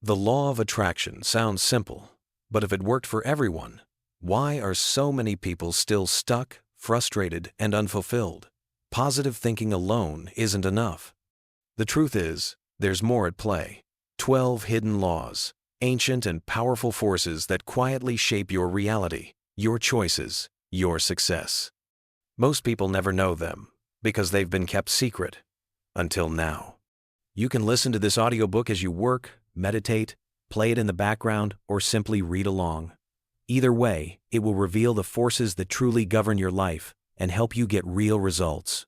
The law of attraction sounds simple, but if it worked for everyone, why are so many people still stuck, frustrated, and unfulfilled? Positive thinking alone isn't enough. The truth is, there's more at play. 12 hidden laws, ancient and powerful forces that quietly shape your reality, your choices, your success. Most people never know them because they've been kept secret until now. You can listen to this audiobook as you work, meditate, play it in the background, or simply read along. Either way, it will reveal the forces that truly govern your life and help you get real results.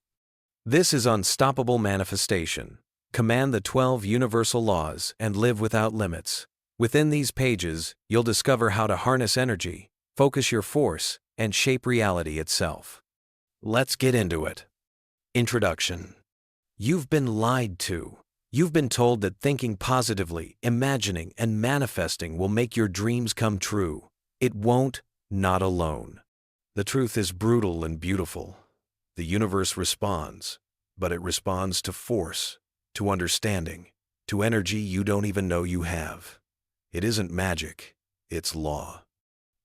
This is Unstoppable Manifestation. Command the 12 universal laws and live without limits. Within these pages, you'll discover how to harness energy, focus your force, and shape reality itself. Let's get into it. Introduction. You've been lied to. You've been told that thinking positively, imagining, and manifesting will make your dreams come true. It won't, not alone. The truth is brutal and beautiful. The universe responds, but it responds to force, to understanding, to energy you don't even know you have. It isn't magic, it's law.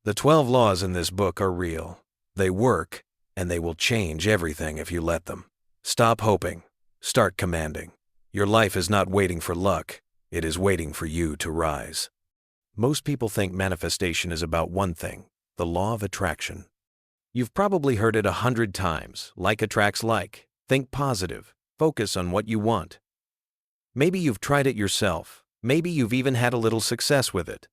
The 12 laws in this book are real. They work, and they will change everything if you let them. Stop hoping. Start commanding. Your life is not waiting for luck. It is waiting for you to rise. Most people think manifestation is about one thing, the law of attraction. You've probably heard it 100 times. Like attracts like. Think positive. Focus on what you want. Maybe you've tried it yourself. Maybe you've even had a little success with it.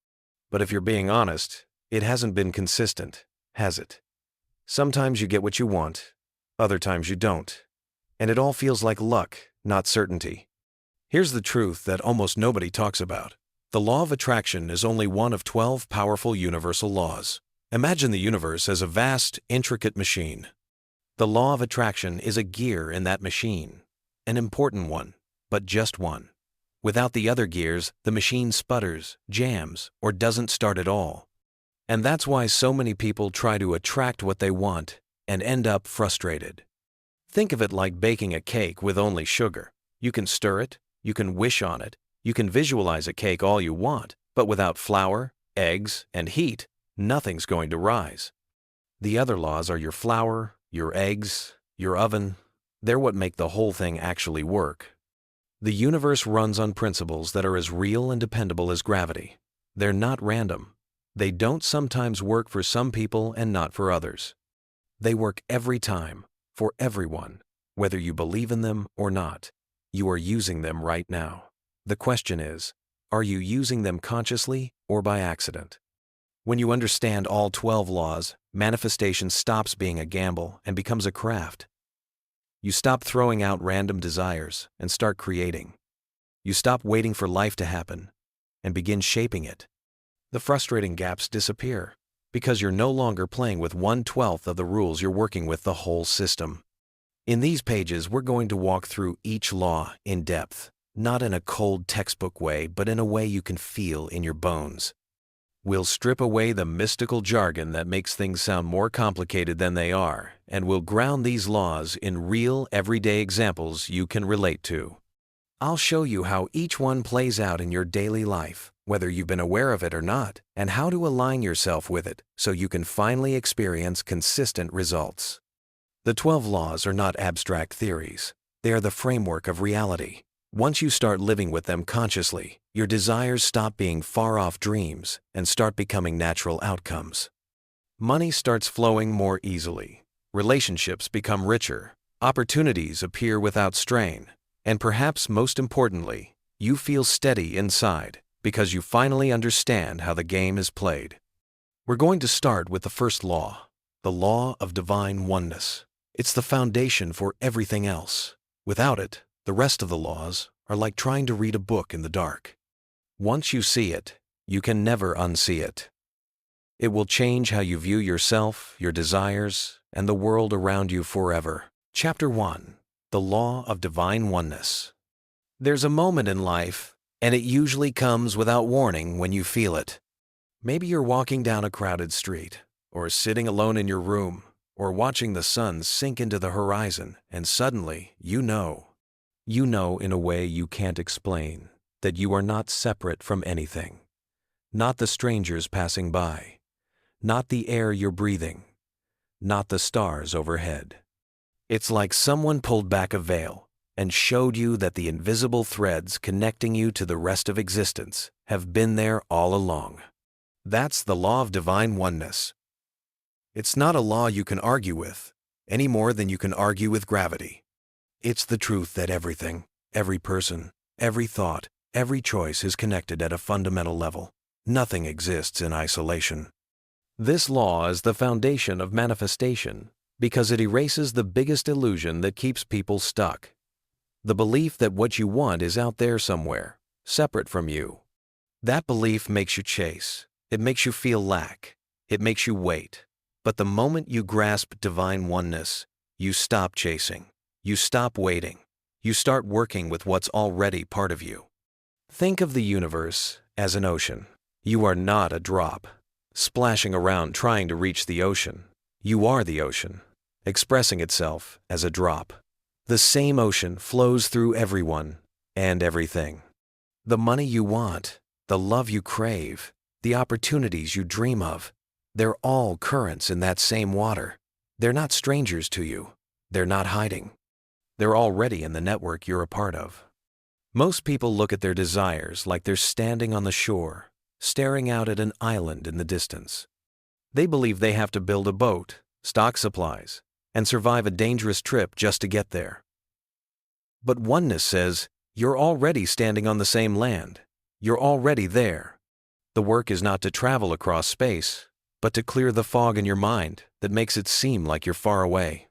But if you're being honest, it hasn't been consistent, has it? Sometimes you get what you want, other times you don't. And it all feels like luck, not certainty. Here's the truth that almost nobody talks about. The law of attraction is only one of 12 powerful universal laws. Imagine the universe as a vast, intricate machine. The law of attraction is a gear in that machine. An important one, but just one. Without the other gears, the machine sputters, jams, or doesn't start at all. And that's why so many people try to attract what they want and end up frustrated. Think of it like baking a cake with only sugar. You can stir it, you can wish on it, you can visualize a cake all you want, but without flour, eggs, and heat, nothing's going to rise. The other laws are your flour, your eggs, your oven. They're what make the whole thing actually work. The universe runs on principles that are as real and dependable as gravity. They're not random. They don't sometimes work for some people and not for others. They work every time, for everyone, whether you believe in them or not. You are using them right now. The question is, are you using them consciously or by accident? When you understand all 12 laws, manifestation stops being a gamble and becomes a craft. You stop throwing out random desires and start creating. You stop waiting for life to happen and begin shaping it. The frustrating gaps disappear because you're no longer playing with 1/12 of the rules, you're working with the whole system. In these pages, we're going to walk through each law in depth, not in a cold textbook way, but in a way you can feel in your bones. We'll strip away the mystical jargon that makes things sound more complicated than they are, and we'll ground these laws in real, everyday examples you can relate to. I'll show you how each one plays out in your daily life, whether you've been aware of it or not, and how to align yourself with it so you can finally experience consistent results. The 12 laws are not abstract theories. They are the framework of reality. Once you start living with them consciously, your desires stop being far-off dreams and start becoming natural outcomes. Money starts flowing more easily. Relationships become richer. Opportunities appear without strain. And perhaps most importantly, you feel steady inside because you finally understand how the game is played. We're going to start with the first law, the law of divine oneness. It's the foundation for everything else. Without it, the rest of the laws are like trying to read a book in the dark. Once you see it, you can never unsee it. It will change how you view yourself, your desires, and the world around you forever. Chapter 1. The Law of Divine Oneness. There's a moment in life, and it usually comes without warning when you feel it. Maybe you're walking down a crowded street, or sitting alone in your room, or watching the sun sink into the horizon, and suddenly, you know in a way you can't explain. that you are not separate from anything. Not the strangers passing by. Not the air you're breathing. Not the stars overhead. It's like someone pulled back a veil and showed you that the invisible threads connecting you to the rest of existence have been there all along. That's the law of divine oneness. It's not a law you can argue with, any more than you can argue with gravity. It's the truth that everything, every person, every thought, every choice is connected at a fundamental level. Nothing exists in isolation. This law is the foundation of manifestation because it erases the biggest illusion that keeps people stuck. The belief that what you want is out there somewhere, separate from you. That belief makes you chase. It makes you feel lack. It makes you wait. But the moment you grasp divine oneness, you stop chasing. You stop waiting. You start working with what's already part of you. Think of the universe as an ocean. You are not a drop, splashing around trying to reach the ocean. You are the ocean, expressing itself as a drop. The same ocean flows through everyone and everything. The money you want, the love you crave, the opportunities you dream of, they're all currents in that same water. They're not strangers to you. They're not hiding. They're already in the network you're a part of. Most people look at their desires like they're standing on the shore, staring out at an island in the distance. They believe they have to build a boat, stock supplies, and survive a dangerous trip just to get there. But oneness says, you're already standing on the same land. You're already there. The work is not to travel across space, but to clear the fog in your mind that makes it seem like you're far away.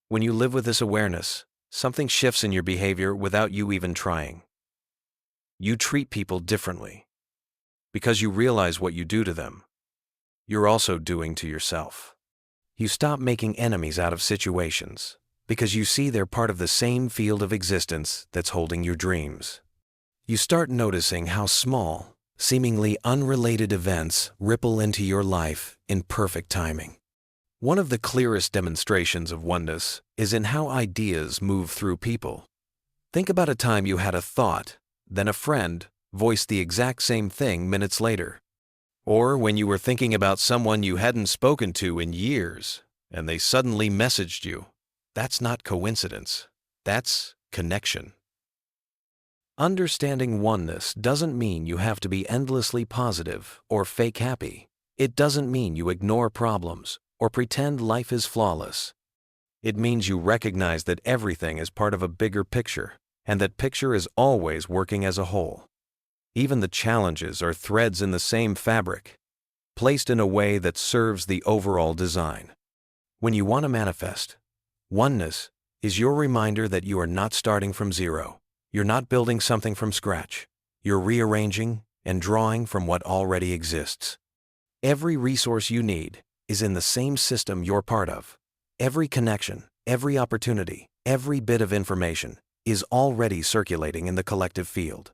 When you live with this awareness, something shifts in your behavior without you even trying. You treat people differently because you realize what you do to them, you're also doing to yourself. You stop making enemies out of situations because you see they're part of the same field of existence that's holding your dreams. You start noticing how small, seemingly unrelated events ripple into your life in perfect timing. One of the clearest demonstrations of oneness is in how ideas move through people. Think about a time you had a thought, then a friend voiced the exact same thing minutes later. Or when you were thinking about someone you hadn't spoken to in years, and they suddenly messaged you. That's not coincidence. That's connection. Understanding oneness doesn't mean you have to be endlessly positive or fake happy. It doesn't mean you ignore problems or pretend life is flawless. It means you recognize that everything is part of a bigger picture, and that picture is always working as a whole. Even the challenges are threads in the same fabric, placed in a way that serves the overall design. When you want to manifest, oneness is your reminder that you are not starting from zero. You're not building something from scratch. You're rearranging and drawing from what already exists. Every resource you need is in the same system you're part of. Every connection, every opportunity, every bit of information is already circulating in the collective field.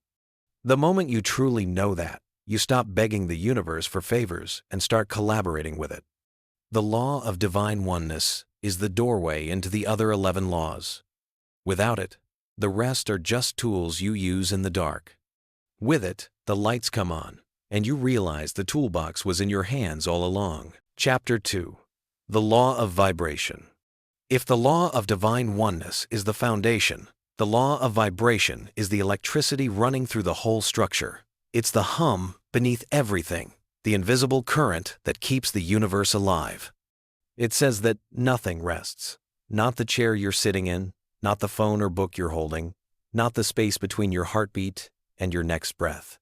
The moment you truly know that, you stop begging the universe for favors and start collaborating with it. The law of divine oneness is the doorway into the other 11 laws. Without it, the rest are just tools you use in the dark. With it, the lights come on, and you realize the toolbox was in your hands all along. Chapter 2. The Law of Vibration. If the law of divine oneness is the foundation, the law of vibration is the electricity running through the whole structure. It's the hum beneath everything, the invisible current that keeps the universe alive. It says that nothing rests. Not the chair you're sitting in, not the phone or book you're holding, not the space between your heartbeat and your next breath.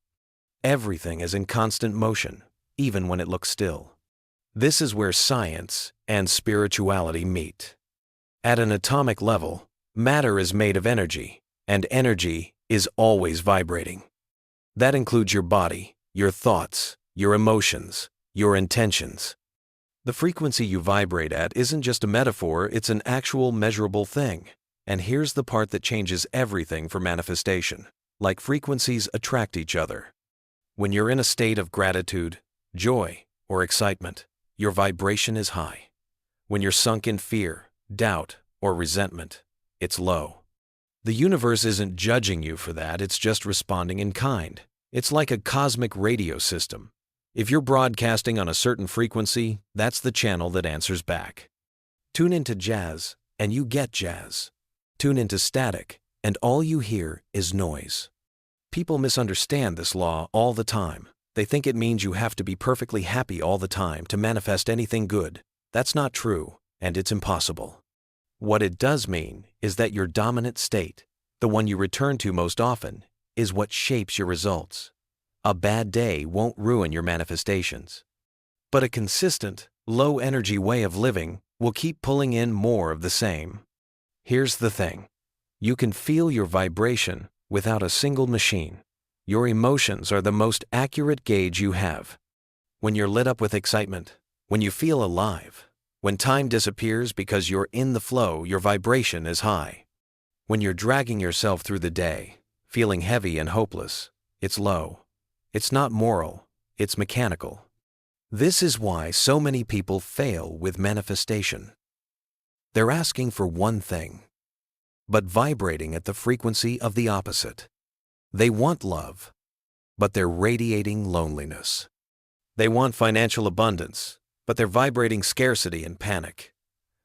Everything is in constant motion, even when it looks still. This is where science and spirituality meet. At an atomic level, matter is made of energy, and energy is always vibrating. That includes your body, your thoughts, your emotions, your intentions. The frequency you vibrate at isn't just a metaphor, it's an actual measurable thing. And here's the part that changes everything for manifestation. Like frequencies attract each other. When you're in a state of gratitude, joy, or excitement, your vibration is high. When you're sunk in fear, doubt, or resentment, it's low. The universe isn't judging you for that, it's just responding in kind. It's like a cosmic radio system. If you're broadcasting on a certain frequency, that's the channel that answers back. Tune into jazz, and you get jazz. Tune into static, and all you hear is noise. People misunderstand this law all the time. They think it means you have to be perfectly happy all the time to manifest anything good. That's not true, and it's impossible. What it does mean is that your dominant state, the one you return to most often, is what shapes your results. A bad day won't ruin your manifestations. But a consistent, low-energy way of living will keep pulling in more of the same. Here's the thing. You can feel your vibration without a single machine. Your emotions are the most accurate gauge you have. When you're lit up with excitement, when you feel alive, when time disappears because you're in the flow, your vibration is high. When you're dragging yourself through the day, feeling heavy and hopeless, it's low. It's not moral, it's mechanical. This is why so many people fail with manifestation. They're asking for one thing, but vibrating at the frequency of the opposite. They want love, but they're radiating loneliness. They want financial abundance, but they're vibrating scarcity and panic.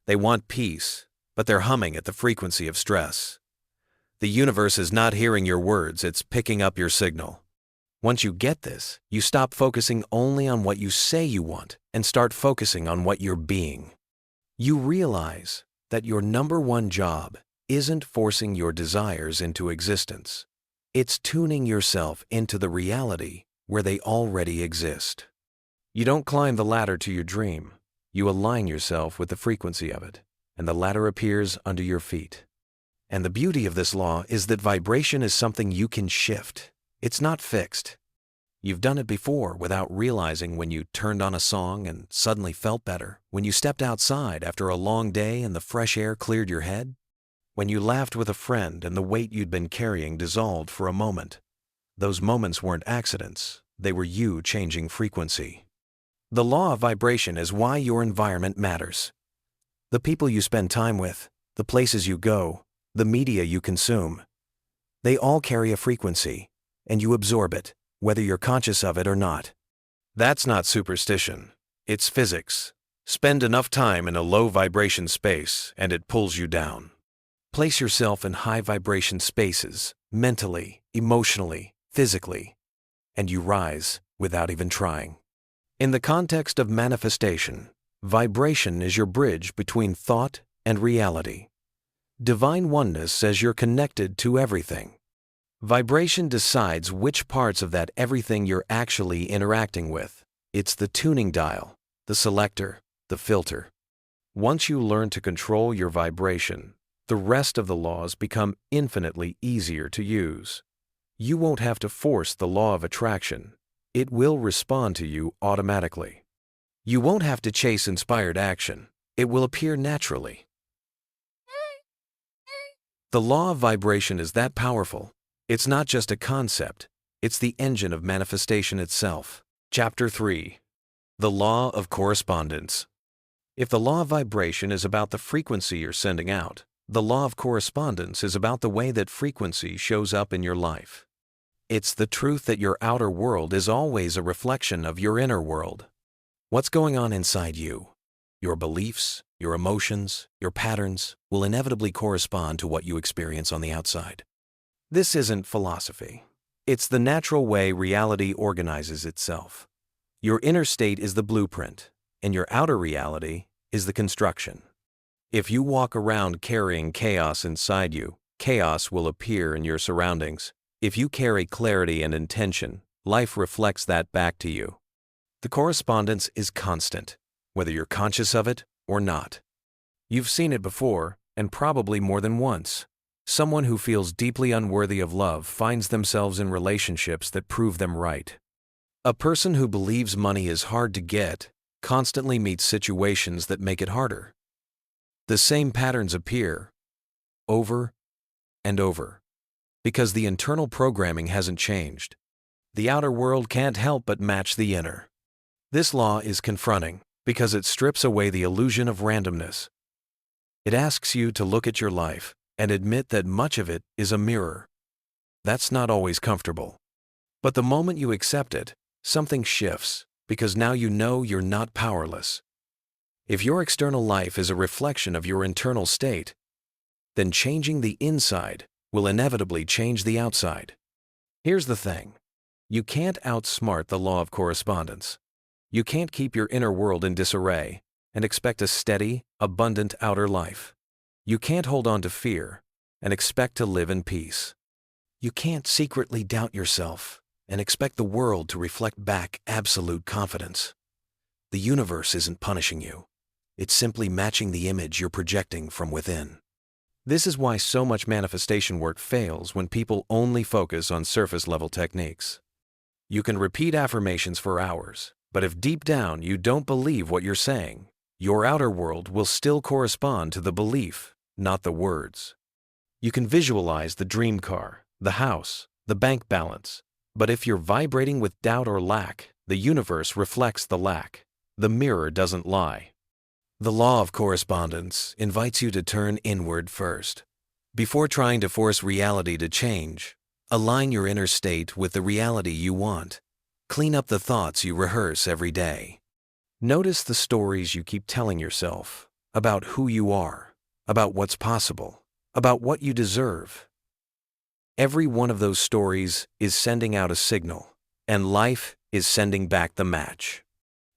They want peace, but they're humming at the frequency of stress. The universe is not hearing your words, it's picking up your signal. Once you get this, you stop focusing only on what you say you want and start focusing on what you're being. You realize that your number one job isn't forcing your desires into existence. It's tuning yourself into the reality where they already exist. You don't climb the ladder to your dream. You align yourself with the frequency of it, and the ladder appears under your feet. And the beauty of this law is that vibration is something you can shift. It's not fixed. You've done it before without realizing, when you turned on a song and suddenly felt better, when you stepped outside after a long day and the fresh air cleared your head, when you laughed with a friend and the weight you'd been carrying dissolved for a moment. Those moments weren't accidents, they were you changing frequency. The law of vibration is why your environment matters. The people you spend time with, the places you go, the media you consume, they all carry a frequency, and you absorb it, whether you're conscious of it or not. That's not superstition, it's physics. Spend enough time in a low vibration space and it pulls you down. Place yourself in high vibration spaces, mentally, emotionally, physically, and you rise without even trying. In the context of manifestation, vibration is your bridge between thought and reality. Divine oneness says you're connected to everything. Vibration decides which parts of that everything you're actually interacting with. It's the tuning dial, the selector, the filter. Once you learn to control your vibration, the rest of the laws become infinitely easier to use. You won't have to force the law of attraction. It will respond to you automatically. You won't have to chase inspired action. It will appear naturally. The law of vibration is that powerful. It's not just a concept, it's the engine of manifestation itself. Chapter 3. The Law of Correspondence. If the law of vibration is about the frequency you're sending out, the law of correspondence is about the way that frequency shows up in your life. It's the truth that your outer world is always a reflection of your inner world. What's going on inside you? Your beliefs, your emotions, your patterns will inevitably correspond to what you experience on the outside. This isn't philosophy. It's the natural way reality organizes itself. Your inner state is the blueprint, and your outer reality is the construction. If you walk around carrying chaos inside you, chaos will appear in your surroundings. If you carry clarity and intention, life reflects that back to you. The correspondence is constant, whether you're conscious of it or not. You've seen it before, and probably more than once. Someone who feels deeply unworthy of love finds themselves in relationships that prove them right. A person who believes money is hard to get constantly meets situations that make it harder. The same patterns appear over and over because the internal programming hasn't changed. The outer world can't help but match the inner. This law is confronting because it strips away the illusion of randomness. It asks you to look at your life and admit that much of it is a mirror. That's not always comfortable. But the moment you accept it, something shifts, because now you know you're not powerless. If your external life is a reflection of your internal state, then changing the inside will inevitably change the outside. Here's the thing. You can't outsmart the law of correspondence. You can't keep your inner world in disarray and expect a steady, abundant outer life. You can't hold on to fear and expect to live in peace. You can't secretly doubt yourself and expect the world to reflect back absolute confidence. The universe isn't punishing you. It's simply matching the image you're projecting from within. This is why so much manifestation work fails when people only focus on surface-level techniques. You can repeat affirmations for hours, but if deep down you don't believe what you're saying, your outer world will still correspond to the belief, not the words. You can visualize the dream car, the house, the bank balance, but if you're vibrating with doubt or lack, the universe reflects the lack. The mirror doesn't lie. The law of correspondence invites you to turn inward first. Before trying to force reality to change, align your inner state with the reality you want. Clean up the thoughts you rehearse every day. Notice the stories you keep telling yourself about who you are, about what's possible, about what you deserve. Every one of those stories is sending out a signal, and life is sending back the match.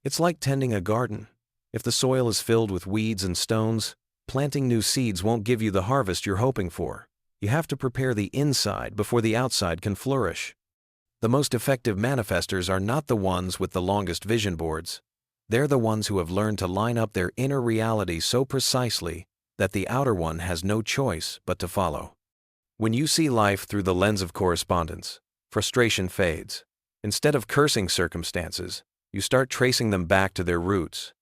It's like tending a garden. If the soil is filled with weeds and stones, planting new seeds won't give you the harvest you're hoping for. You have to prepare the inside before the outside can flourish. The most effective manifestors are not the ones with the longest vision boards. They're the ones who have learned to line up their inner reality so precisely that the outer one has no choice but to follow. When you see life through the lens of correspondence, frustration fades. Instead of cursing circumstances, you start tracing them back to their roots.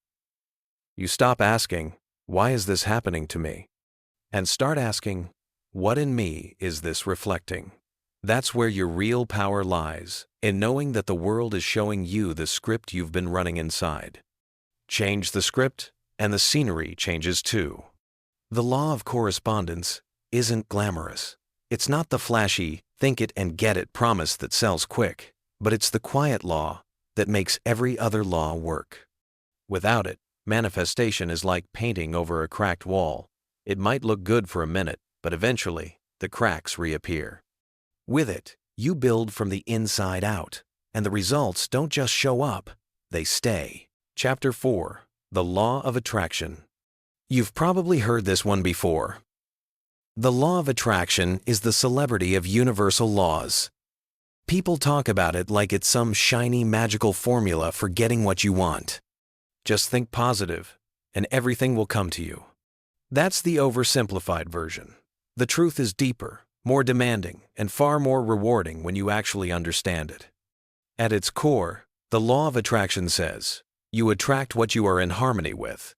You stop asking, "Why is this happening to me?" and start asking, "What in me is this reflecting?" That's where your real power lies, in knowing that the world is showing you the script you've been running inside. Change the script, and the scenery changes too. The law of correspondence isn't glamorous. It's not the flashy, think it and get it promise that sells quick, but it's the quiet law that makes every other law work. Without it, manifestation is like painting over a cracked wall. It might look good for a minute, but eventually, the cracks reappear. With it, you build from the inside out, and the results don't just show up, they stay. Chapter 4. The Law of Attraction. You've probably heard this one before. The law of attraction is the celebrity of universal laws. People talk about it like it's some shiny magical formula for getting what you want. Just think positive, and everything will come to you. That's the oversimplified version. The truth is deeper, more demanding, and far more rewarding when you actually understand it. At its core, the law of attraction says, you attract what you are in harmony with.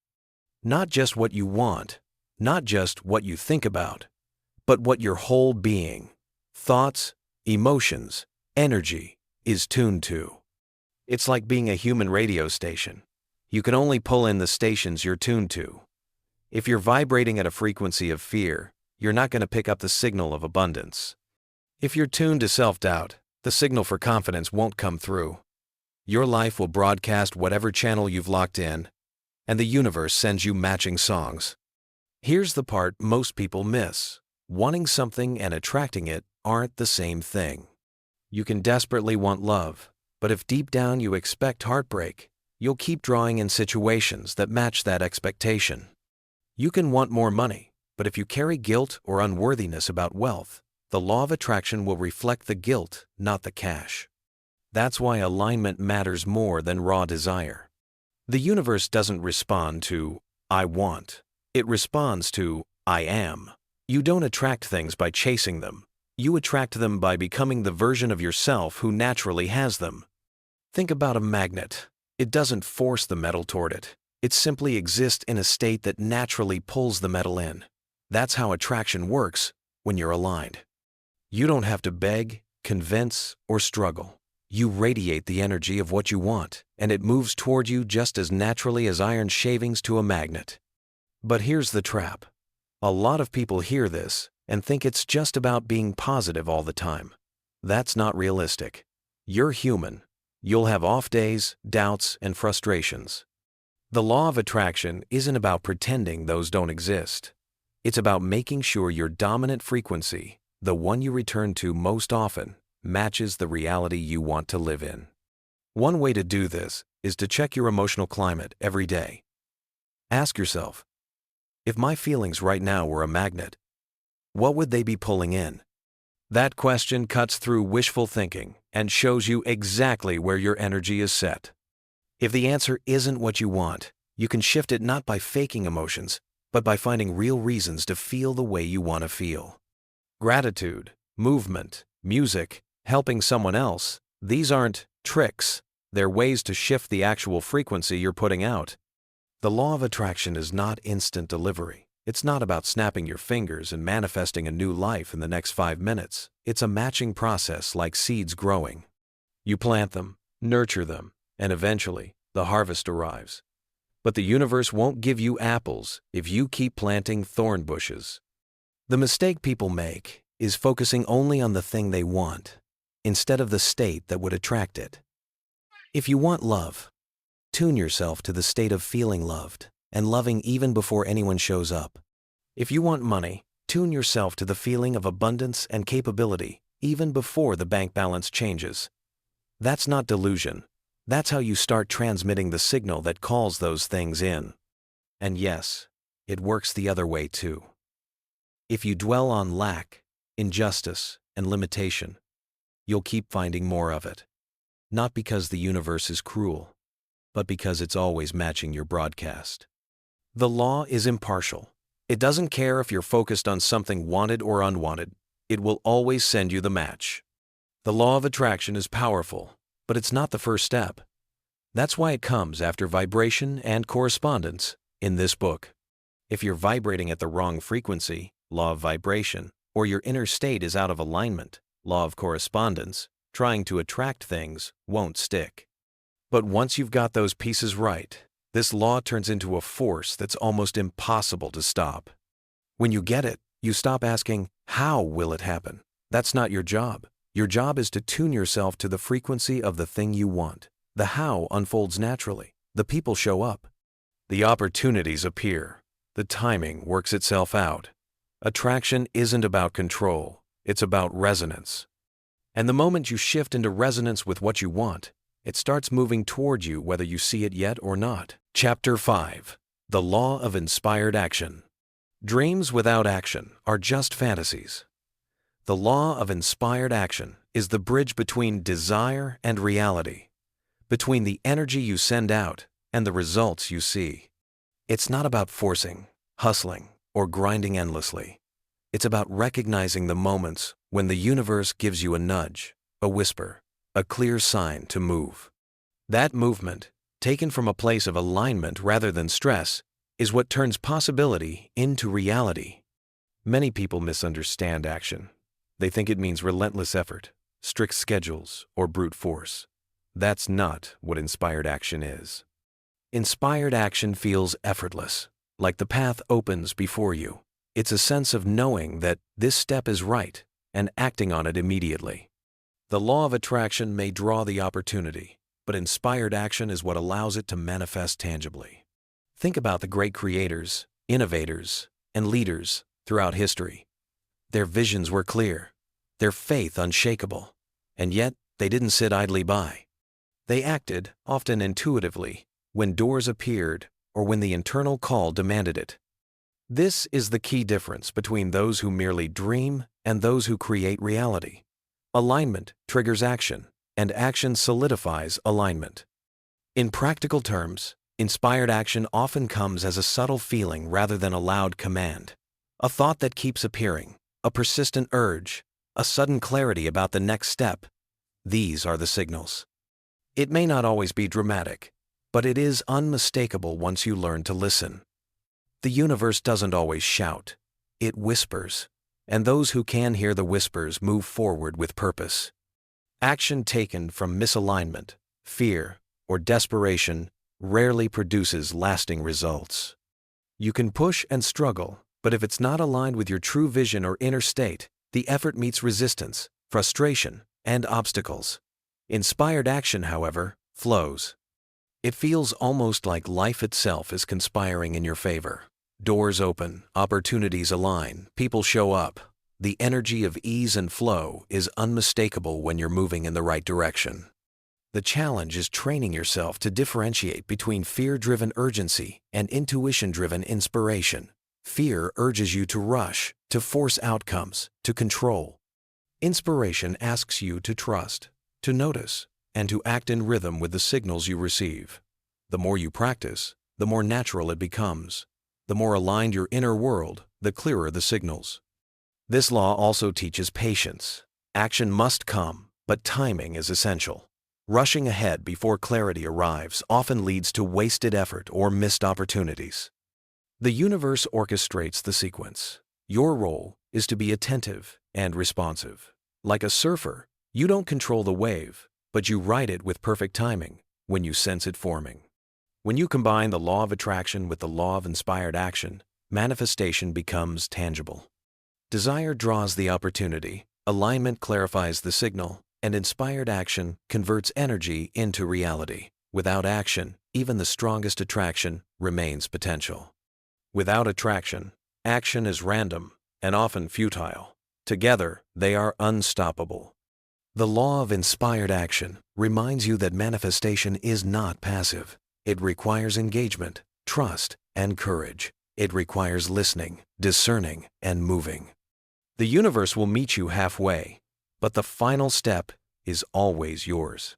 Not just what you want, not just what you think about, but what your whole being, thoughts, emotions, energy, is tuned to. It's like being a human radio station. You can only pull in the stations you're tuned to. If you're vibrating at a frequency of fear, you're not going to pick up the signal of abundance. If you're tuned to self-doubt, the signal for confidence won't come through. Your life will broadcast whatever channel you've locked in, and the universe sends you matching songs. Here's the part most people miss. Wanting something and attracting it aren't the same thing. You can desperately want love, but if deep down you expect heartbreak, you'll keep drawing in situations that match that expectation. You can want more money, but if you carry guilt or unworthiness about wealth, the law of attraction will reflect the guilt, not the cash. That's why alignment matters more than raw desire. The universe doesn't respond to, "I want." It responds to, "I am." You don't attract things by chasing them. You attract them by becoming the version of yourself who naturally has them. Think about a magnet. It doesn't force the metal toward it. It simply exists in a state that naturally pulls the metal in. That's how attraction works when you're aligned. You don't have to beg, convince, or struggle. You radiate the energy of what you want, and it moves toward you just as naturally as iron shavings to a magnet. But here's the trap. A lot of people hear this, and think it's just about being positive all the time. That's not realistic. You're human. You'll have off days, doubts, and frustrations. The law of attraction isn't about pretending those don't exist. It's about making sure your dominant frequency, the one you return to most often, matches the reality you want to live in. One way to do this is to check your emotional climate every day. Ask yourself, if my feelings right now were a magnet, what would they be pulling in? That question cuts through wishful thinking and shows you exactly where your energy is set. If the answer isn't what you want, you can shift it not by faking emotions, but by finding real reasons to feel the way you want to feel. Gratitude, movement, music, helping someone else, these aren't tricks. They're ways to shift the actual frequency you're putting out. The law of attraction is not instant delivery. It's not about snapping your fingers and manifesting a new life in the next 5 minutes. It's a matching process like seeds growing. You plant them, nurture them, and eventually, the harvest arrives. But the universe won't give you apples if you keep planting thorn bushes. The mistake people make is focusing only on the thing they want, instead of the state that would attract it. If you want love, tune yourself to the state of feeling loved and loving even before anyone shows up. If you want money, tune yourself to the feeling of abundance and capability even before the bank balance changes. That's not delusion. That's how you start transmitting the signal that calls those things in. And yes, it works the other way too. If you dwell on lack, injustice, and limitation, you'll keep finding more of it. Not because the universe is cruel, but because it's always matching your broadcast. The law is impartial. It doesn't care if you're focused on something wanted or unwanted. It will always send you the match. The law of attraction is powerful, but it's not the first step. That's why it comes after vibration and correspondence in this book. If you're vibrating at the wrong frequency, law of vibration, or your inner state is out of alignment, law of correspondence, trying to attract things won't stick. But once you've got those pieces right, this law turns into a force that's almost impossible to stop. When you get it, you stop asking, how will it happen? That's not your job. Your job is to tune yourself to the frequency of the thing you want. The how unfolds naturally. The people show up. The opportunities appear. The timing works itself out. Attraction isn't about control. It's about resonance. And the moment you shift into resonance with what you want, it starts moving toward you whether you see it yet or not. Chapter 5. The Law of Inspired Action. Dreams without action are just fantasies. The law of inspired action is the bridge between desire and reality, between the energy you send out and the results you see. It's not about forcing, hustling, or grinding endlessly. It's about recognizing the moments when the universe gives you a nudge, a whisper, a clear sign to move. That movement, taken from a place of alignment rather than stress, is what turns possibility into reality. Many people misunderstand action. They think it means relentless effort, strict schedules, or brute force. That's not what inspired action is. Inspired action feels effortless, like the path opens before you. It's a sense of knowing that this step is right and acting on it immediately. The law of attraction may draw the opportunity, but inspired action is what allows it to manifest tangibly. Think about the great creators, innovators, and leaders throughout history. Their visions were clear, their faith unshakable, and yet they didn't sit idly by. They acted, often intuitively, when doors appeared or when the internal call demanded it. This is the key difference between those who merely dream and those who create reality. Alignment triggers action, and action solidifies alignment. In practical terms, inspired action often comes as a subtle feeling rather than a loud command. A thought that keeps appearing, a persistent urge, a sudden clarity about the next step. These are the signals. It may not always be dramatic, but it is unmistakable once you learn to listen. The universe doesn't always shout. It whispers, and those who can hear the whispers move forward with purpose. Action taken from misalignment, fear, or desperation rarely produces lasting results. You can push and struggle, But if it's not aligned with your true vision or inner state, the effort meets resistance, frustration, and obstacles. Inspired action, however, flows. It feels almost like life itself is conspiring in your favor. Doors open, opportunities align, people show up. The energy of ease and flow is unmistakable when you're moving in the right direction. The challenge is training yourself to differentiate between fear-driven urgency and intuition-driven inspiration. Fear urges you to rush, to force outcomes, to control. Inspiration asks you to trust, to notice, and to act in rhythm with the signals you receive. The more you practice, the more natural it becomes. The more aligned your inner world, the clearer the signals. This law also teaches patience. Action must come, but timing is essential. Rushing ahead before clarity arrives often leads to wasted effort or missed opportunities. The universe orchestrates the sequence. Your role is to be attentive and responsive. Like a surfer, you don't control the wave, but you ride it with perfect timing when you sense it forming. When you combine the law of attraction with the law of inspired action, manifestation becomes tangible. Desire draws the opportunity, alignment clarifies the signal, and inspired action converts energy into reality. Without action, even the strongest attraction remains potential. Without attraction, action is random and often futile. Together, they are unstoppable. The law of inspired action reminds you that manifestation is not passive. It requires engagement, trust, and courage. It requires listening, discerning, and moving. The universe will meet you halfway, but the final step is always yours.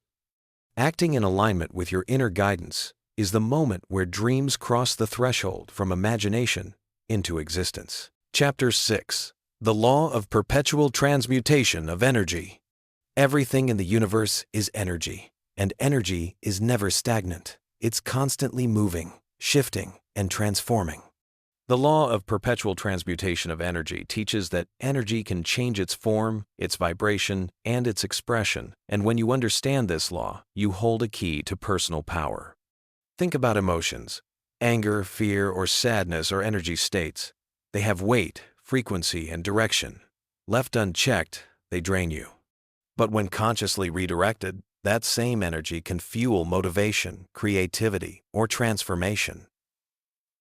Acting in alignment with your inner guidance is the moment where dreams cross the threshold from imagination into existence. Chapter 6. The Law of Perpetual Transmutation of Energy. Everything in the universe is energy, and energy is never stagnant. It's constantly moving, shifting, and transforming. The law of perpetual transmutation of energy teaches that energy can change its form, its vibration, and its expression, and when you understand this law, you hold a key to personal power. Think about emotions. Anger, fear, or sadness are energy states. They have weight, frequency, and direction. Left unchecked, they drain you. But when consciously redirected, that same energy can fuel motivation, creativity, or transformation.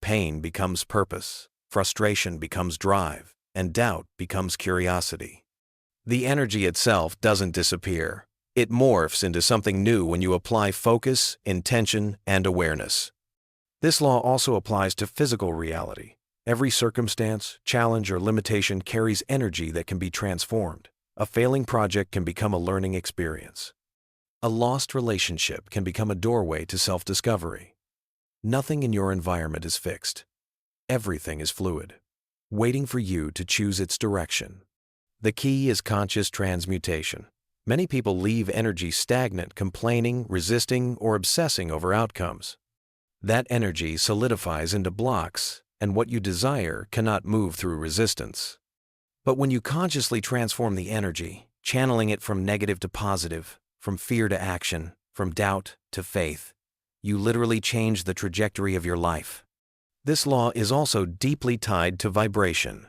Pain becomes purpose, frustration becomes drive, and doubt becomes curiosity. The energy itself doesn't disappear. It morphs into something new when you apply focus, intention, and awareness. This law also applies to physical reality. Every circumstance, challenge, or limitation carries energy that can be transformed. A failing project can become a learning experience. A lost relationship can become a doorway to self-discovery. Nothing in your environment is fixed. Everything is fluid, waiting for you to choose its direction. The key is conscious transmutation. Many people leave energy stagnant, complaining, resisting, or obsessing over outcomes. That energy solidifies into blocks, and what you desire cannot move through resistance. But when you consciously transform the energy, channeling it from negative to positive, from fear to action, from doubt to faith, you literally change the trajectory of your life. This law is also deeply tied to vibration.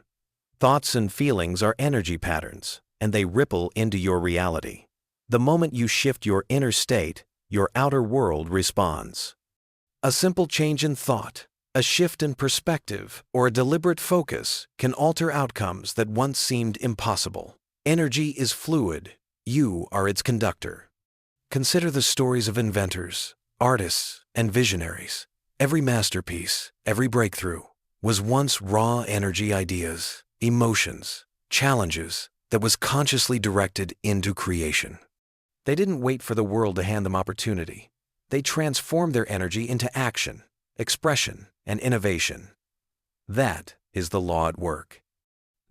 Thoughts and feelings are energy patterns, and they ripple into your reality. The moment you shift your inner state, your outer world responds. A simple change in thought, a shift in perspective, or a deliberate focus can alter outcomes that once seemed impossible. Energy is fluid. You are its conductor. Consider the stories of inventors, artists, and visionaries. Every masterpiece, every breakthrough, was once raw energy ideas, emotions, challenges that was consciously directed into creation. They didn't wait for the world to hand them opportunity. They transformed their energy into action, expression, and innovation. That is the law at work.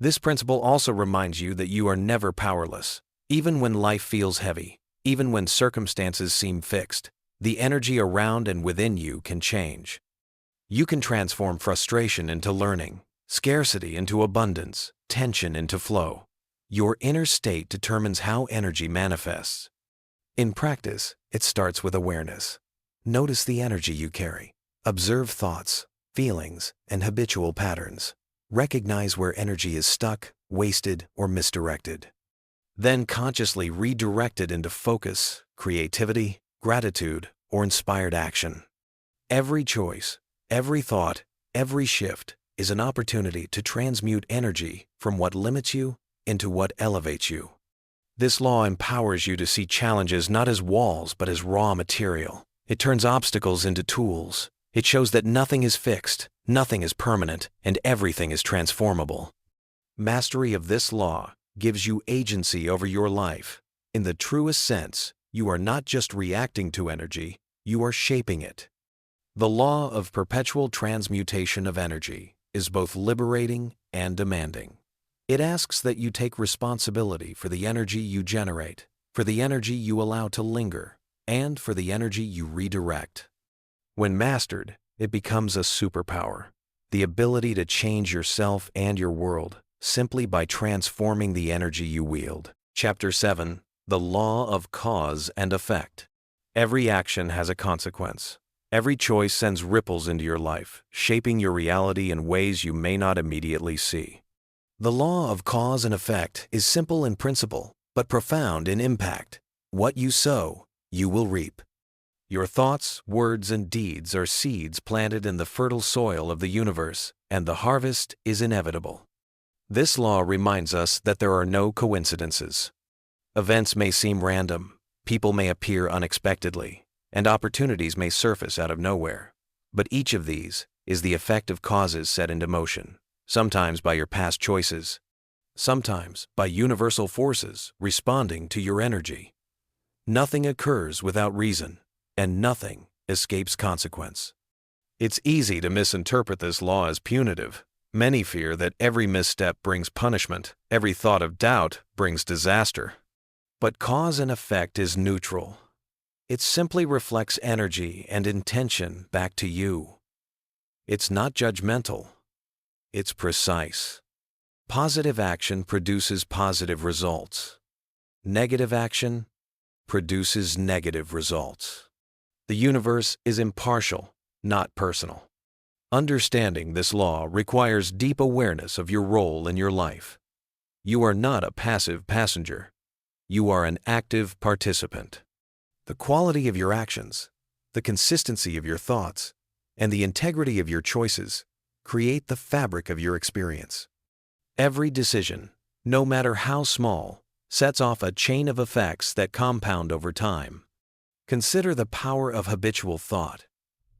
This principle also reminds you that you are never powerless. Even when life feels heavy, even when circumstances seem fixed, the energy around and within you can change. You can transform frustration into learning, scarcity into abundance, tension into flow. Your inner state determines how energy manifests. In practice, it starts with awareness. Notice the energy you carry. Observe thoughts, feelings, and habitual patterns. Recognize where energy is stuck, wasted, or misdirected. Then consciously redirect it into focus, creativity, gratitude, or inspired action. Every choice, every thought, every shift is an opportunity to transmute energy from what limits you into what elevates you. This law empowers you to see challenges not as walls but as raw material. It turns obstacles into tools. It shows that nothing is fixed, nothing is permanent, and everything is transformable. Mastery of this law gives you agency over your life. In the truest sense, you are not just reacting to energy, you are shaping it. The law of perpetual transmutation of energy is both liberating and demanding. It asks that you take responsibility for the energy you generate, for the energy you allow to linger, and for the energy you redirect. When mastered, it becomes a superpower, the ability to change yourself and your world simply by transforming the energy you wield. Chapter 7. The Law of Cause and Effect. Every action has a consequence. Every choice sends ripples into your life, shaping your reality in ways you may not immediately see. The law of cause and effect is simple in principle, but profound in impact. What you sow, you will reap. Your thoughts, words, and deeds are seeds planted in the fertile soil of the universe, and the harvest is inevitable. This law reminds us that there are no coincidences. Events may seem random, people may appear unexpectedly, and opportunities may surface out of nowhere. But each of these is the effect of causes set into motion, sometimes by your past choices, sometimes by universal forces responding to your energy. Nothing occurs without reason, and nothing escapes consequence. It's easy to misinterpret this law as punitive. Many fear that every misstep brings punishment, every thought of doubt brings disaster. But cause and effect is neutral. It simply reflects energy and intention back to you. It's not judgmental. It's precise. Positive action produces positive results. Negative action produces negative results. The universe is impartial, not personal. Understanding this law requires deep awareness of your role in your life. You are not a passive passenger. You are an active participant. The quality of your actions, the consistency of your thoughts, and the integrity of your choices create the fabric of your experience. Every decision, no matter how small, sets off a chain of effects that compound over time. Consider the power of habitual thought.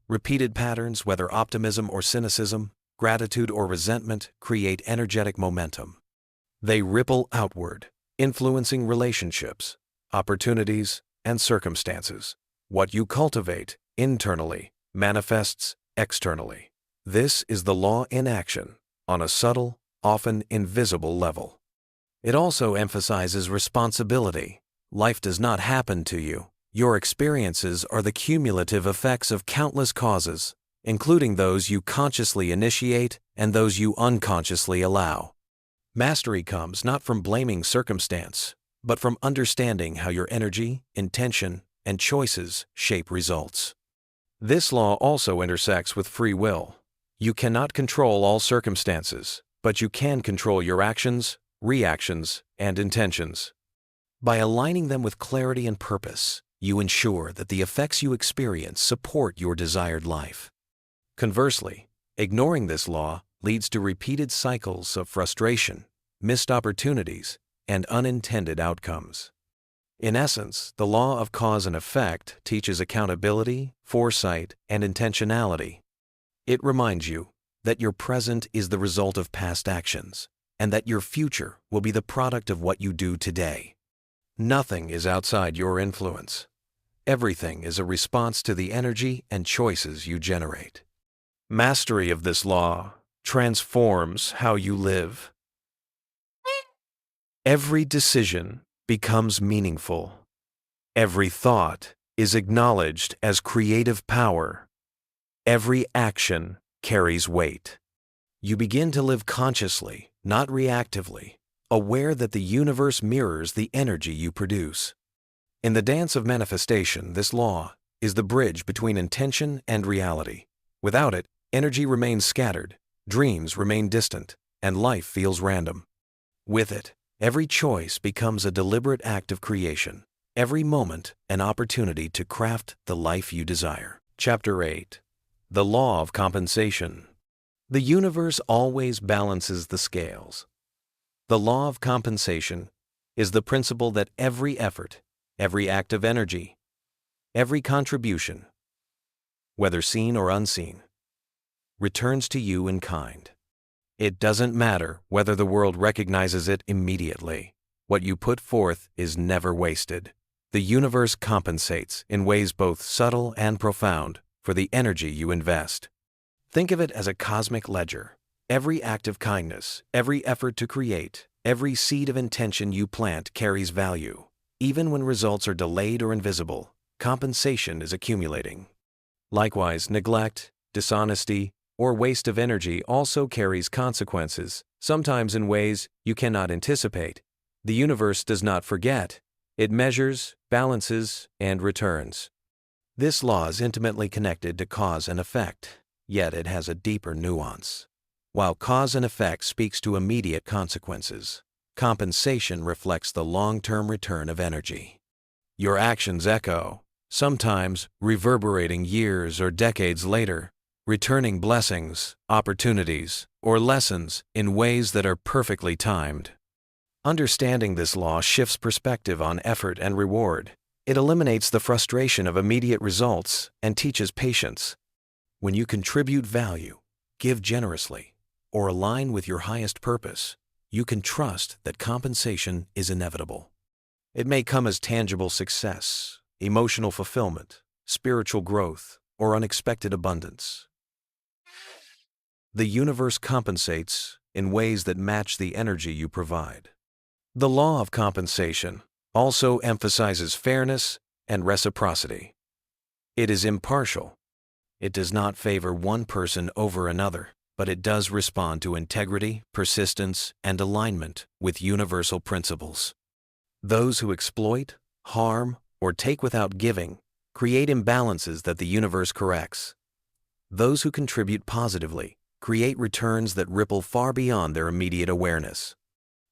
Repeated patterns, whether optimism or cynicism, gratitude or resentment, create energetic momentum. They ripple outward, influencing relationships, opportunities, and circumstances. What you cultivate internally manifests externally. This is the law in action on a subtle, often invisible level. It also emphasizes responsibility. Life does not happen to you. Your experiences are the cumulative effects of countless causes, including those you consciously initiate and those you unconsciously allow. Mastery comes not from blaming circumstance, but from understanding how your energy, intention, and choices shape results. This law also intersects with free will. You cannot control all circumstances, but you can control your actions, reactions, and intentions. By aligning them with clarity and purpose, you ensure that the effects you experience support your desired life. Conversely, ignoring this law leads to repeated cycles of frustration, missed opportunities, and unintended outcomes. In essence, the law of cause and effect teaches accountability, foresight, and intentionality. It reminds you that your present is the result of past actions, and that your future will be the product of what you do today. Nothing is outside your influence. Everything is a response to the energy and choices you generate. Mastery of this law transforms how you live. Every decision becomes meaningful. Every thought is acknowledged as creative power. Every action carries weight. You begin to live consciously, not reactively, aware that the universe mirrors the energy you produce. In the dance of manifestation, this law is the bridge between intention and reality. Without it, energy remains scattered, dreams remain distant, and life feels random. With it, every choice becomes a deliberate act of creation, every moment an opportunity to craft the life you desire. Chapter 8. The Law of Compensation. The universe always balances the scales. The law of compensation is the principle that every effort, every act of energy, every contribution, whether seen or unseen, returns to you in kind. It doesn't matter whether the world recognizes it immediately. What you put forth is never wasted. The universe compensates in ways both subtle and profound for the energy you invest. Think of it as a cosmic ledger. Every act of kindness, every effort to create, every seed of intention you plant carries value. Even when results are delayed or invisible, compensation is accumulating. Likewise, neglect, dishonesty, or waste of energy also carries consequences, sometimes in ways you cannot anticipate. The universe does not forget. It measures, balances, and returns. This law is intimately connected to cause and effect, yet it has a deeper nuance. While cause and effect speaks to immediate consequences, compensation reflects the long-term return of energy. Your actions echo, sometimes reverberating years or decades later, returning blessings, opportunities, or lessons in ways that are perfectly timed. Understanding this law shifts perspective on effort and reward. It eliminates the frustration of immediate results and teaches patience. When you contribute value, give generously, or align with your highest purpose, you can trust that compensation is inevitable. It may come as tangible success, emotional fulfillment, spiritual growth, or unexpected abundance. The universe compensates in ways that match the energy you provide. The law of compensation also emphasizes fairness and reciprocity. It is impartial. It does not favor one person over another, but it does respond to integrity, persistence, and alignment with universal principles. Those who exploit, harm, or take without giving create imbalances that the universe corrects. Those who contribute positively create returns that ripple far beyond their immediate awareness.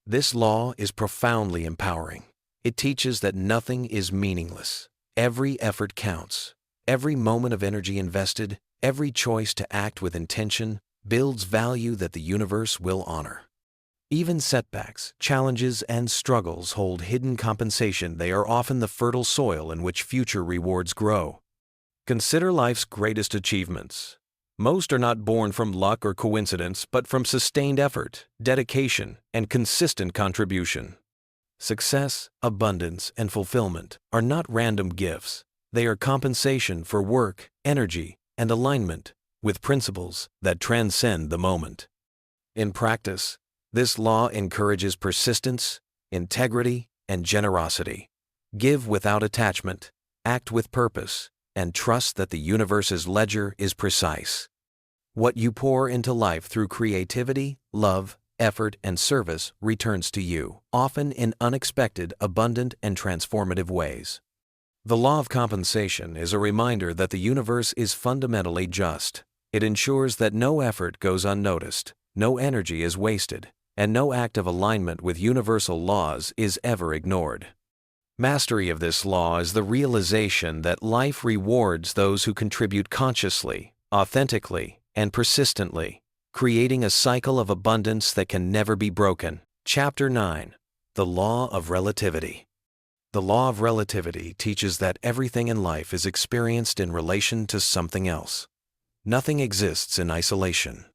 This law is profoundly empowering. It teaches that nothing is meaningless. Every effort counts. Every moment of energy invested, every choice to act with intention, builds value that the universe will honor. Even setbacks, challenges, and struggles hold hidden compensation. They are often the fertile soil in which future rewards grow. Consider life's greatest achievements. Most are not born from luck or coincidence, but from sustained effort, dedication, and consistent contribution. Success, abundance, and fulfillment are not random gifts. They are compensation for work, energy, and alignment with principles that transcend the moment. In practice, this law encourages persistence, integrity, and generosity. Give without attachment, act with purpose, and trust that the universe's ledger is precise. What you pour into life through creativity, love, effort, and service returns to you, often in unexpected, abundant, and transformative ways. The law of compensation is a reminder that the universe is fundamentally just. It ensures that no effort goes unnoticed, no energy is wasted, and no act of alignment with universal laws is ever ignored. Mastery of this law is the realization that life rewards those who contribute consciously, authentically, and persistently, creating a cycle of abundance that can never be broken. Chapter 9. The Law of Relativity. The Law of Relativity teaches that everything in life is experienced in relation to something else. Nothing exists in isolation,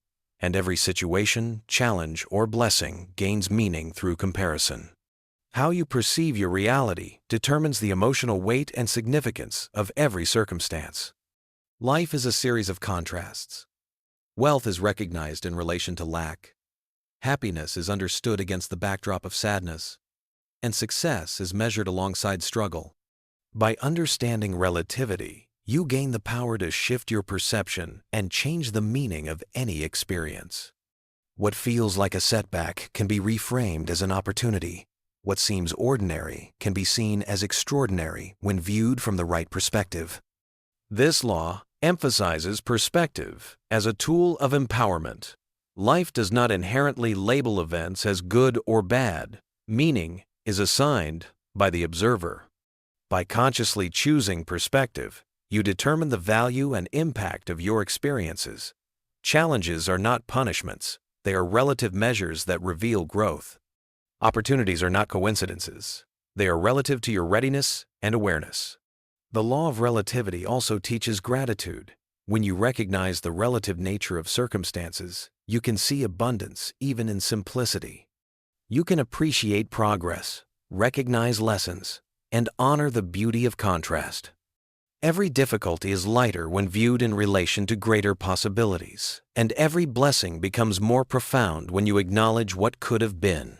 and every situation, challenge, or blessing gains meaning through comparison. How you perceive your reality determines the emotional weight and significance of every circumstance. Life is a series of contrasts. Wealth is recognized in relation to lack. Happiness is understood against the backdrop of sadness. And success is measured alongside struggle. By understanding relativity, you gain the power to shift your perception and change the meaning of any experience. What feels like a setback can be reframed as an opportunity. What seems ordinary can be seen as extraordinary when viewed from the right perspective. This law emphasizes perspective as a tool of empowerment. Life does not inherently label events as good or bad. Meaning is assigned by the observer. By consciously choosing perspective, you determine the value and impact of your experiences. Challenges are not punishments, they are relative measures that reveal growth. Opportunities are not coincidences, they are relative to your readiness and awareness. The law of relativity also teaches gratitude. When you recognize the relative nature of circumstances, you can see abundance even in simplicity. You can appreciate progress, recognize lessons, and honor the beauty of contrast. Every difficulty is lighter when viewed in relation to greater possibilities, and every blessing becomes more profound when you acknowledge what could have been.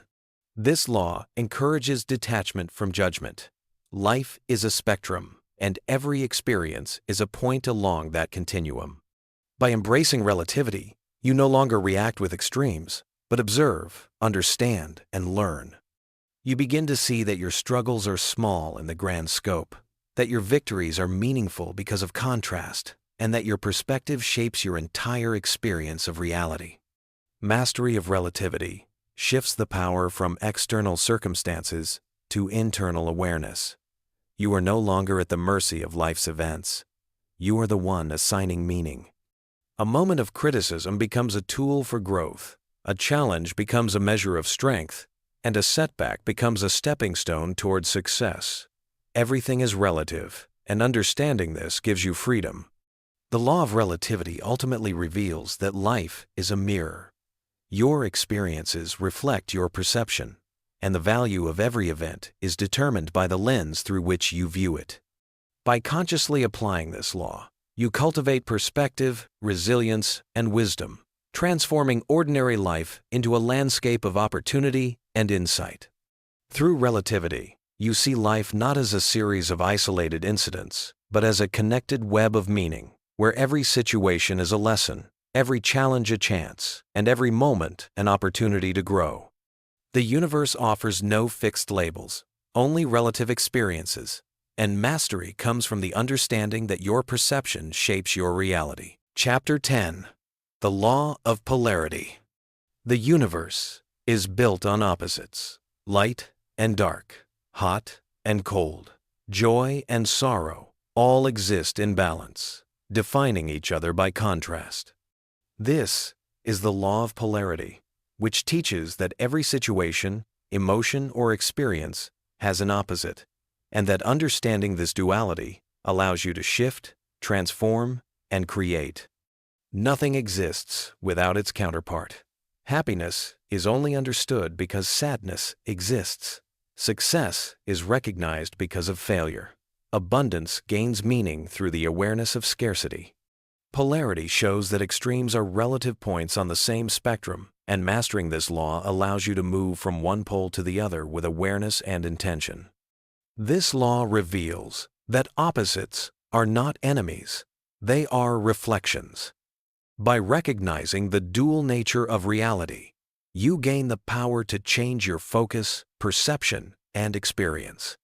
This law encourages detachment from judgment. Life is a spectrum, and every experience is a point along that continuum. By embracing relativity, you no longer react with extremes, but observe, understand, and learn. You begin to see that your struggles are small in the grand scope, that your victories are meaningful because of contrast, and that your perspective shapes your entire experience of reality. Mastery of relativity shifts the power from external circumstances to internal awareness. You are no longer at the mercy of life's events. You are the one assigning meaning. A moment of criticism becomes a tool for growth. A challenge becomes a measure of strength, and a setback becomes a stepping stone toward success. Everything is relative, and understanding this gives you freedom. The law of relativity ultimately reveals that life is a mirror. Your experiences reflect your perception, and the value of every event is determined by the lens through which you view it. By consciously applying this law, you cultivate perspective, resilience, and wisdom, transforming ordinary life into a landscape of opportunity and insight. Through relativity, you see life not as a series of isolated incidents, but as a connected web of meaning, where every situation is a lesson, every challenge a chance, and every moment an opportunity to grow. The universe offers no fixed labels, only relative experiences, and mastery comes from the understanding that your perception shapes your reality. Chapter 10. The Law of Polarity. The universe is built on opposites, light and dark, hot and cold, joy and sorrow, all exist in balance, defining each other by contrast. This is the law of polarity, which teaches that every situation, emotion, or experience has an opposite, and that understanding this duality allows you to shift, transform, and create. Nothing exists without its counterpart. Happiness is only understood because sadness exists. Success is recognized because of failure. Abundance gains meaning through the awareness of scarcity. Polarity shows that extremes are relative points on the same spectrum, and mastering this law allows you to move from one pole to the other with awareness and intention. This law reveals that opposites are not enemies, they are reflections. By recognizing the dual nature of reality, you gain the power to change your focus, perception, and experience.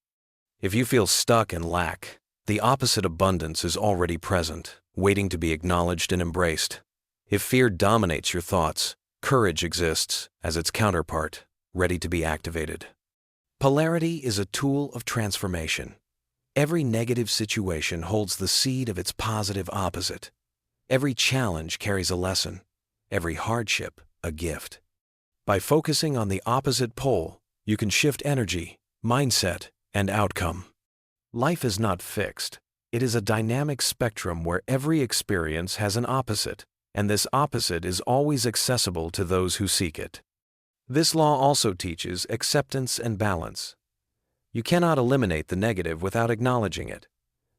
If you feel stuck and lack, the opposite abundance is already present, waiting to be acknowledged and embraced. If fear dominates your thoughts, courage exists as its counterpart, ready to be activated. Polarity is a tool of transformation. Every negative situation holds the seed of its positive opposite. Every challenge carries a lesson, every hardship a gift. By focusing on the opposite pole, you can shift energy, mindset, and outcome. Life is not fixed. It is a dynamic spectrum where every experience has an opposite, and this opposite is always accessible to those who seek it. This law also teaches acceptance and balance. You cannot eliminate the negative without acknowledging it,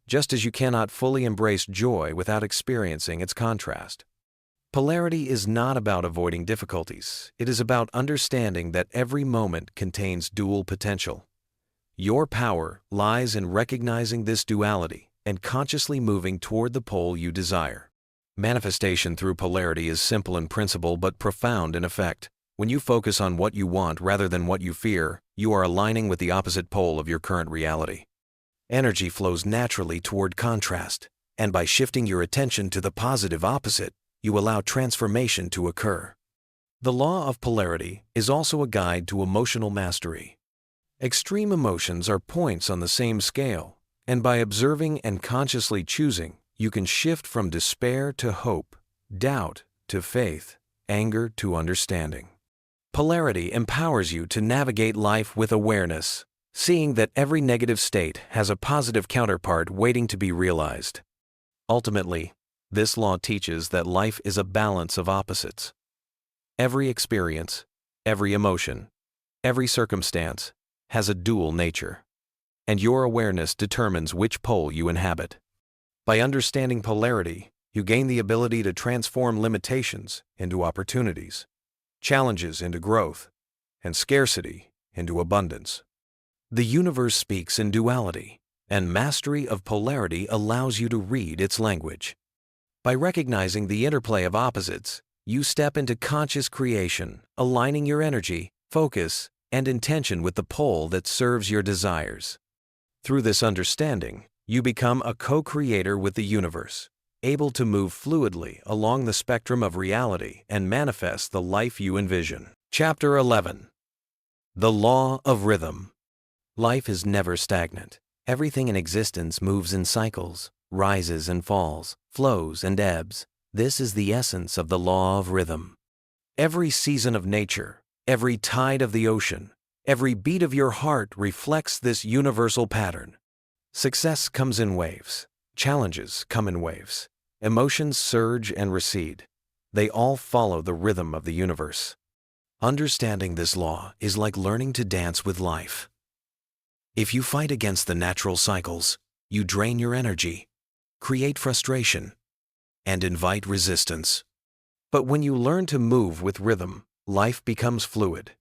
just as you cannot fully embrace joy without experiencing its contrast. Polarity is not about avoiding difficulties. It is about understanding that every moment contains dual potential. Your power lies in recognizing this duality and consciously moving toward the pole you desire. Manifestation through polarity is simple in principle but profound in effect. When you focus on what you want rather than what you fear, you are aligning with the opposite pole of your current reality. Energy flows naturally toward contrast, and by shifting your attention to the positive opposite, you allow transformation to occur. The Law of Polarity is also a guide to emotional mastery. Extreme emotions are points on the same scale, and by observing and consciously choosing, you can shift from despair to hope, doubt to faith, anger to understanding. Polarity empowers you to navigate life with awareness, seeing that every negative state has a positive counterpart waiting to be realized. Ultimately, this law teaches that life is a balance of opposites. Every experience, every emotion, every circumstance has a dual nature, and your awareness determines which pole you inhabit. By understanding polarity, you gain the ability to transform limitations into opportunities, challenges into growth, and scarcity into abundance. The universe speaks in duality, and mastery of polarity allows you to read its language. By recognizing the interplay of opposites, you step into conscious creation, aligning your energy, focus, and intention with the pole that serves your desires. Through this understanding, you become a co-creator with the universe, able to move fluidly along the spectrum of reality and manifest the life you envision. Chapter 11. The Law of Rhythm. Life is never stagnant. Everything in existence moves in cycles, rises and falls, flows and ebbs. This is the essence of the law of rhythm. Every season of nature, every tide of the ocean, every beat of your heart reflects this universal pattern. Success comes in waves. Challenges come in waves. Emotions surge and recede. They all follow the rhythm of the universe. Understanding this law is like learning to dance with life. If you fight against the natural cycles, you drain your energy, create frustration, and invite resistance. But when you learn to move with rhythm, life becomes fluid.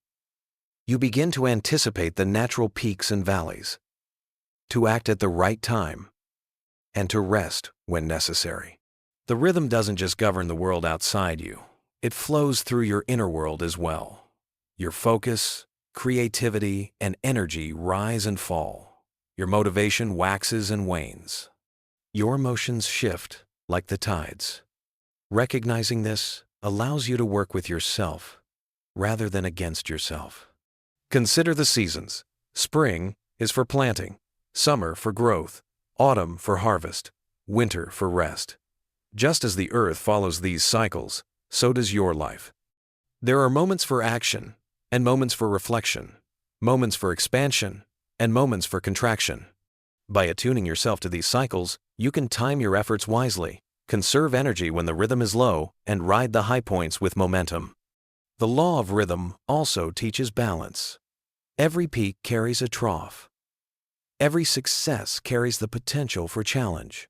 You begin to anticipate the natural peaks and valleys, to act at the right time, and to rest when necessary. The rhythm doesn't just govern the world outside you, it flows through your inner world as well. Your focus, creativity, and energy rise and fall. Your motivation waxes and wanes. Your emotions shift like the tides. Recognizing this allows you to work with yourself rather than against yourself. Consider the seasons. Spring is for planting, summer for growth, autumn for harvest, winter for rest. Just as the earth follows these cycles, so does your life. There are moments for action and moments for reflection, moments for expansion and moments for contraction. By attuning yourself to these cycles, you can time your efforts wisely, conserve energy when the rhythm is low, and ride the high points with momentum. The law of rhythm also teaches balance. Every peak carries a trough. Every success carries the potential for challenge.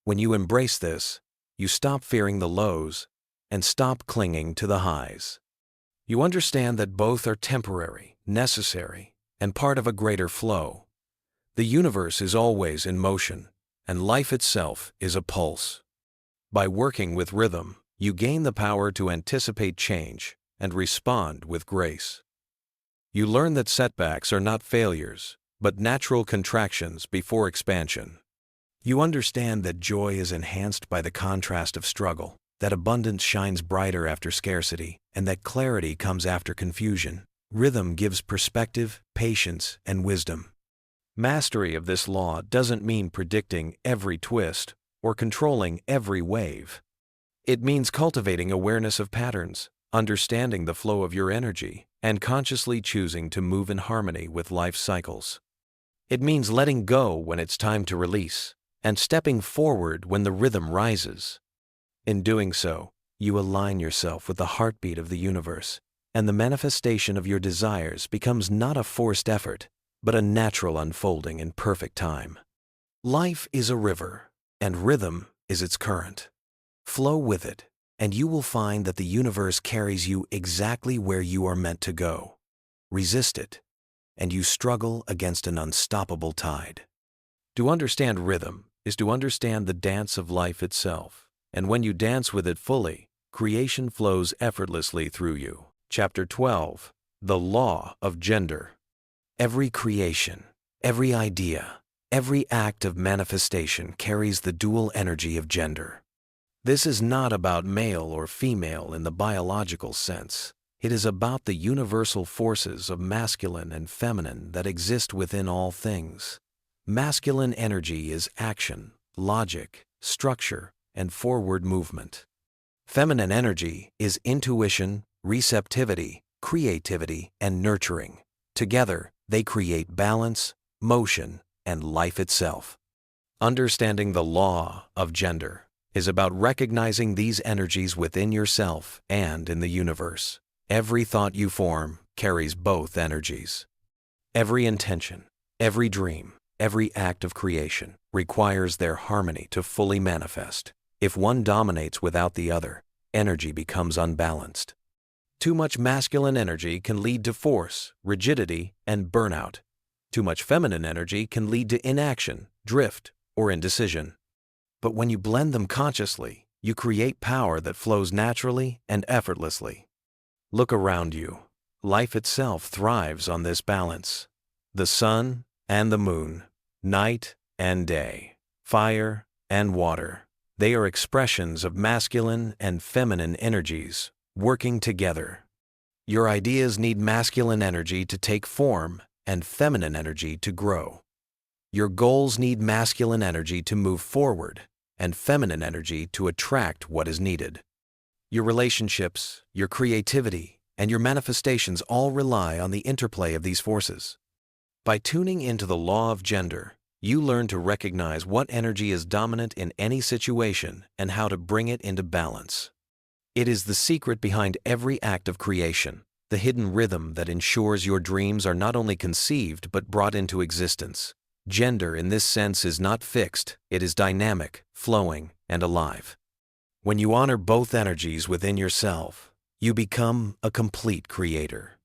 When you embrace this, you stop fearing the lows and stop clinging to the highs. You understand that both are temporary, necessary, and part of a greater flow. The universe is always in motion, and life itself is a pulse. By working with rhythm, you gain the power to anticipate change and respond with grace. You learn that setbacks are not failures, but natural contractions before expansion. You understand that joy is enhanced by the contrast of struggle, that abundance shines brighter after scarcity, and that clarity comes after confusion. Rhythm gives perspective, patience, and wisdom. Mastery of this law doesn't mean predicting every twist or controlling every wave. It means cultivating awareness of patterns, understanding the flow of your energy, and consciously choosing to move in harmony with life's cycles. It means letting go when it's time to release, and stepping forward when the rhythm rises. In doing so, you align yourself with the heartbeat of the universe, and the manifestation of your desires becomes not a forced effort, but a natural unfolding in perfect time. Life is a river, and rhythm is its current. Flow with it, and you will find that the universe carries you exactly where you are meant to go. Resist it, and you struggle against an unstoppable tide. To understand rhythm is to understand the dance of life itself, and when you dance with it fully, creation flows effortlessly through you. Chapter 12. The Law of Gender. Every creation, every idea, every act of manifestation carries the dual energy of gender. This is not about male or female in the biological sense. It is about the universal forces of masculine and feminine that exist within all things. Masculine energy is action, logic, structure, and forward movement. Feminine energy is intuition, receptivity, creativity, and nurturing. Together, they create balance, motion, and life itself. Understanding the law of gender is about recognizing these energies within yourself and in the universe. Every thought you form carries both energies. Every intention, every dream, every act of creation requires their harmony to fully manifest. If one dominates without the other, energy becomes unbalanced. Too much masculine energy can lead to force, rigidity, and burnout. Too much feminine energy can lead to inaction, drift, or indecision. But when you blend them consciously, you create power that flows naturally and effortlessly. Look around you. Life itself thrives on this balance. The sun and the moon, night and day, fire and water. They are expressions of masculine and feminine energies working together. Your ideas need masculine energy to take form and feminine energy to grow. Your goals need masculine energy to move forward and feminine energy to attract what is needed. Your relationships, your creativity, and your manifestations all rely on the interplay of these forces. By tuning into the law of gender, you learn to recognize what energy is dominant in any situation and how to bring it into balance. It is the secret behind every act of creation, the hidden rhythm that ensures your dreams are not only conceived but brought into existence. Gender in this sense is not fixed, it is dynamic, flowing, and alive. When you honor both energies within yourself, you become a complete creator.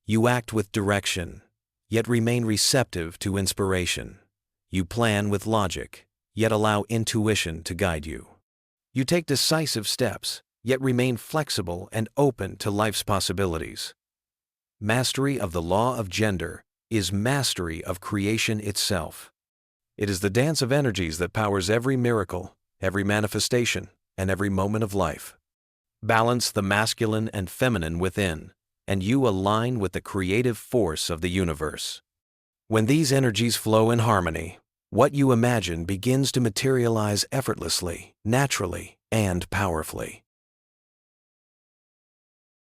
You act with direction, yet remain receptive to inspiration. You plan with logic, yet allow intuition to guide you. You take decisive steps, yet remain flexible and open to life's possibilities. Mastery of the law of gender is mastery of creation itself. It is the dance of energies that powers every miracle, every manifestation, and every moment of life. Balance the masculine and feminine within, and you align with the creative force of the universe. When these energies flow in harmony, what you imagine begins to materialize effortlessly, naturally, and powerfully.